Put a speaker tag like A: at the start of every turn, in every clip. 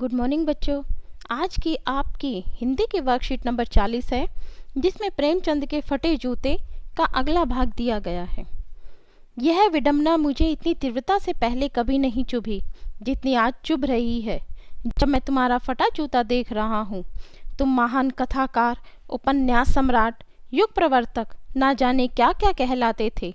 A: Good morning बच्चों। आज की आपकी हिंदी की वर्कशीट नंबर 40 है, जिसमें प्रेमचंद के फटे जूते का अगला भाग दिया गया है। यह विडंबना मुझे इतनी तीव्रता से पहले कभी नहीं चुभी जितनी आज चुभ रही है, जब मैं तुम्हारा फटा जूता देख रहा हूँ। तुम महान कथाकार, उपन्यास सम्राट, युग प्रवर्तक, ना जाने क्या क्या कहलाते थे।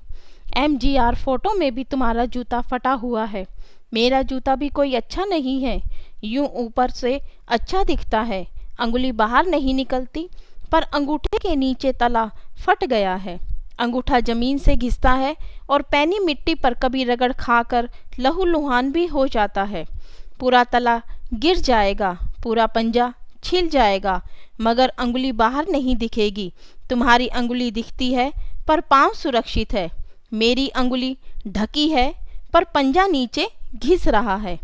A: MGR फोटो में भी तुम्हारा जूता फटा हुआ है। मेरा जूता भी कोई अच्छा नहीं है। यूं ऊपर से अच्छा दिखता है, अंगुली बाहर नहीं निकलती, पर अंगूठे के नीचे तला फट गया है। अंगूठा जमीन से घिसता है और पैनी मिट्टी पर कभी रगड़ खाकर लहूलुहान भी हो जाता है। पूरा तला गिर जाएगा, पूरा पंजा छिल जाएगा, मगर अंगुली बाहर नहीं दिखेगी। तुम्हारी अंगुली दिखती है पर पांव सुरक्षित है। मेरी अंगुली ढकी है पर पंजा नीचे घिस रहा है।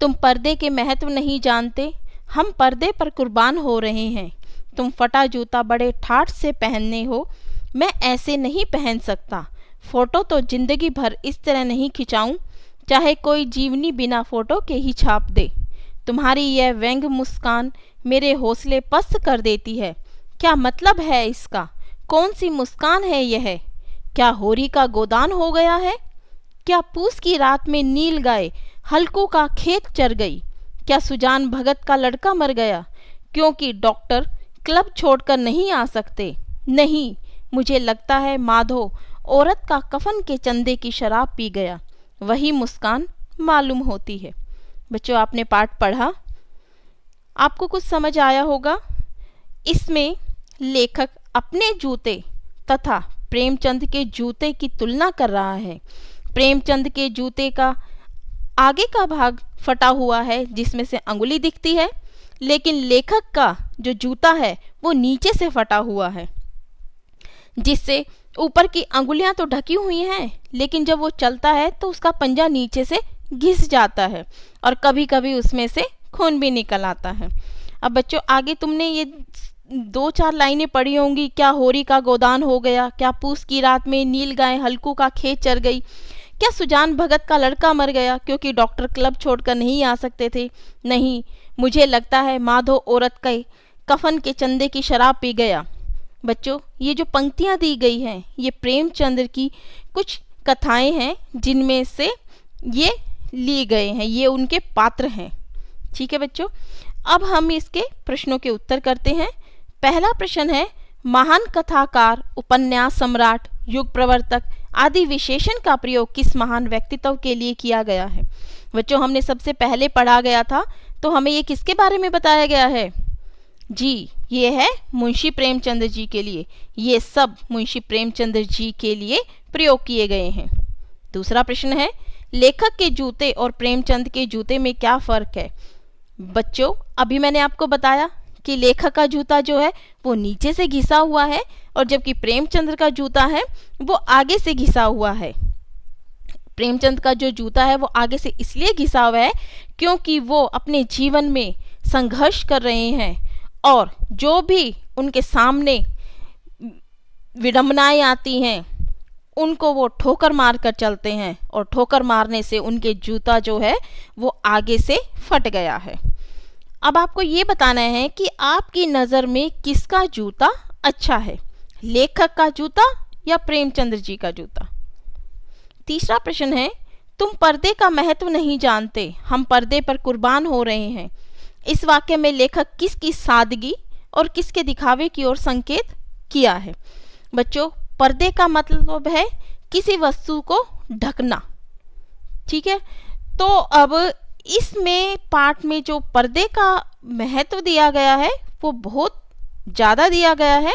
A: तुम पर्दे के महत्व नहीं जानते, हम पर्दे पर कुर्बान हो रहे हैं। तुम फटा जूता बड़े ठाठ से पहनने हो, मैं ऐसे नहीं पहन सकता। फोटो तो जिंदगी भर इस तरह नहीं खिंचाऊं, चाहे कोई जीवनी बिना फोटो के ही छाप दे। तुम्हारी यह व्यंग मुस्कान मेरे हौसले पस्त कर देती है। क्या मतलब है इसका? कौन सी मुस्कान है यह? क्या होरी का गोदान हो गया है? क्या पूस की रात में नील गाय हल्कू का खेत चर गई? क्या सुजान भगत का लड़का मर गया क्योंकि डॉक्टर क्लब छोड़कर नहीं आ सकते? नहीं, मुझे लगता है माधो औरत का कफन के चंदे की शराब पी गया। वही मुस्कान मालूम होती है। बच्चों, आपने पाठ पढ़ा, आपको कुछ समझ आया होगा। इसमें लेखक अपने जूते तथा प्रेमचंद के जूते की तुलना कर रहा है। प्रेमचंद के जूते का आगे का भाग फटा हुआ है, जिसमें से अंगुली दिखती है, लेकिन लेखक का जो जूता है वो नीचे से फटा हुआ है, जिससे ऊपर की अंगुलियां तो ढकी हुई हैं, लेकिन जब वो चलता है तो उसका पंजा नीचे से घिस जाता है और कभी कभी उसमें से खून भी निकल आता है। अब बच्चों, आगे तुमने ये 2-4 लाइनें पढ़ी होंगी। क्या होरी का गोदान हो गया, क्या पूस की रात में नील गाय हल्कू का खेत चर गई, क्या सुजान भगत का लड़का मर गया क्योंकि डॉक्टर क्लब छोड़कर नहीं आ सकते थे। नहीं, मुझे लगता है माधो औरत के कफन के चंदे की शराब पी गया। बच्चों, ये जो पंक्तियां दी गई हैं, ये प्रेमचंद की कुछ कथाएं हैं जिनमें से ये ली गए हैं, ये उनके पात्र हैं। ठीक है बच्चों, अब हम इसके प्रश्नों के उत्तर करते हैं। पहला प्रश्न है, महान कथाकार, उपन्यास सम्राट, युग प्रवर्तक आदि विशेषण का प्रयोग किस महान व्यक्तित्व के लिए किया गया है? बच्चों, हमने सबसे पहले पढ़ा गया था, तो हमें ये किसके बारे में बताया गया है? जी, ये है मुंशी प्रेमचंद जी के लिए। ये सब मुंशी प्रेमचंद जी के लिए प्रयोग किए गए हैं। दूसरा प्रश्न है, लेखक के जूते और प्रेमचंद के जूते में क्या फर्क है? बच्चों, अभी मैंने आपको बताया कि लेखक का जूता जो है वो नीचे से घिसा हुआ है, और जबकि प्रेमचंद का जूता है वो आगे से घिसा हुआ है। प्रेमचंद का जो जूता है वो आगे से इसलिए घिसा हुआ है क्योंकि वो अपने जीवन में संघर्ष कर रहे हैं, और जो भी उनके सामने विडंबनाएं आती हैं उनको वो ठोकर मार कर चलते हैं, और ठोकर मारने से उनके जूता जो है वो आगे से फट गया है। अब आपको ये बताना है कि आपकी नज़र में किसका जूता अच्छा है, लेखक का जूता या प्रेमचंद जी का जूता? तीसरा प्रश्न है, तुम पर्दे का महत्व नहीं जानते, हम पर्दे पर कुर्बान हो रहे हैं। इस वाक्य में लेखक किसकी सादगी और किसके दिखावे की ओर संकेत किया है? बच्चों, पर्दे का मतलब है किसी वस्तु को ढकना। ठीक है, तो अब इसमें पाठ में जो पर्दे का महत्व दिया गया है वो बहुत ज़्यादा दिया गया है।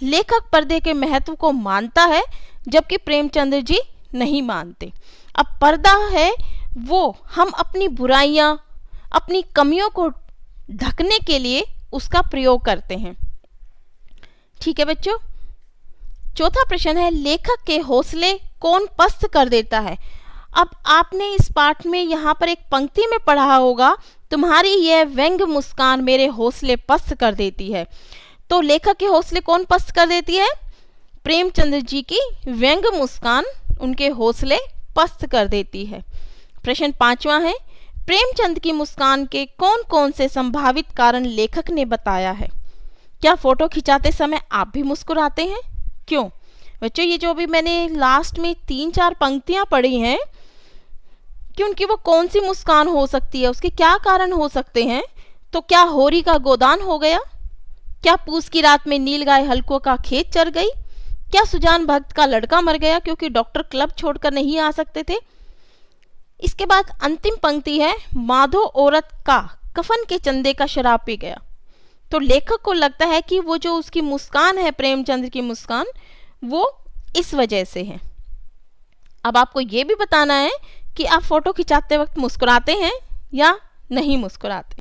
A: लेखक पर्दे के महत्व को मानता है, जबकि प्रेमचंद जी नहीं मानते। अब पर्दा है वो हम अपनी बुराइयां, अपनी कमियों को ढकने के लिए उसका प्रयोग करते हैं। ठीक है बच्चों, चौथा प्रश्न है, लेखक के हौसले कौन पस्त कर देता है? अब आपने इस पाठ में यहाँ पर एक पंक्ति में पढ़ा होगा, तुम्हारी यह व्यंग मुस्कान मेरे हौसले पस्त कर देती है। तो लेखक के हौसले कौन पस्त कर देती है? प्रेमचंद जी की व्यंग मुस्कान उनके हौसले पस्त कर देती है। प्रश्न 5वां है, प्रेमचंद की मुस्कान के कौन कौन से संभावित कारण लेखक ने बताया है? क्या फोटो खिंचाते समय आप भी मुस्कुराते हैं? क्यों? बच्चों, ये जो अभी मैंने लास्ट में 3-4 पंक्तियां पढ़ी हैं कि उनकी वो कौन सी मुस्कान हो सकती है, उसके क्या कारण हो सकते हैं? तो क्या होरी का गोदान हो गया? क्या पूस की रात में नील गाय हल्कों का खेत चर गई? क्या सुजान भक्त का लड़का मर गया क्योंकि डॉक्टर क्लब छोड़कर नहीं आ सकते थे? इसके बाद अंतिम पंक्ति है, माधो औरत का कफन के चंदे का शराब पी गया। तो लेखक को लगता है कि वो जो उसकी मुस्कान है, प्रेमचंद की मुस्कान, वो इस वजह से है। अब आपको ये भी बताना है कि आप फोटो खिंचाते वक्त मुस्कुराते हैं या नहीं मुस्कुराते।